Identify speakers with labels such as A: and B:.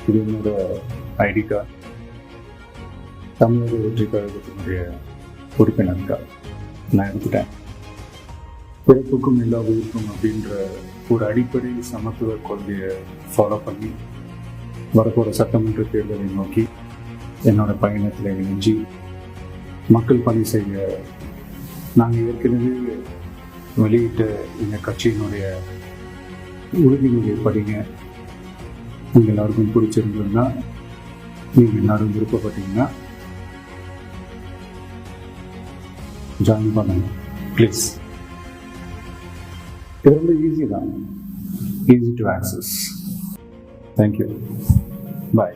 A: இது என்னோட ID card. தமிழக வெற்றி கழகத்தினுடைய உறுப்பினர் கார்டு நான் எடுத்துட்டேன். பிறப்புக்கும் எல்லா உயிருக்கும் அப்படின்ற ஒரு அடிப்படை சமத்துவ கொள்கையை ஃபாலோ பண்ணி வரப்போகிற சட்டமன்ற தேர்தலை நோக்கி என்னோட பயணத்தில் இணைஞ்சி மக்கள் பணி செய்ய நாங்கள் ஏற்கனவே வெளியிட்ட எங்கள் கட்சியினுடைய உறுதிமொழியை படிங்க. நீங்கள் எல்லாருக்கும் பிடிச்சிருந்ததுன்னா, நீங்கள் எல்லாரும் விருப்பப்பட்டீங்கன்னா ஜாயின் பண்ணுங்க ப்ளீஸ். இது ரொம்ப ஈஸி தான், easy to access. Thank you, bye.